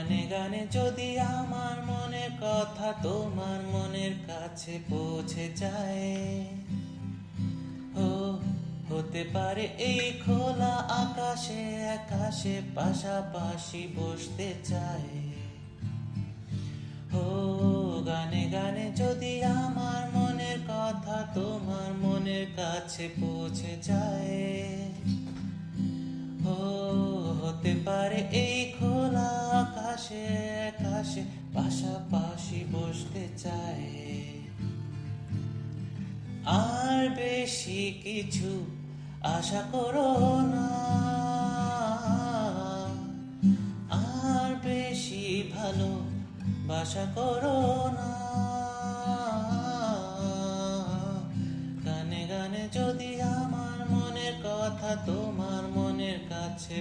গানে গানে যদি আমার মনের কথা তোমার মনের কাছে পৌঁছে যায়, হতে পারে এই খোলা আকাশে আকাশে পাশাপাশি বসতে চায়। গানে গানে যদি আমার মনের কথা তোমার মনের কাছে পৌঁছে যায়, হতে পারে এই খোলা আকাশে আকাশে পাশাপাশি বসতে চায়। আর বেশি কিছু আশা করো না, আর বেশি ভালো বাসা করো না। গানে গানে যদি আমার মনের কথা তোমার মনের কাছে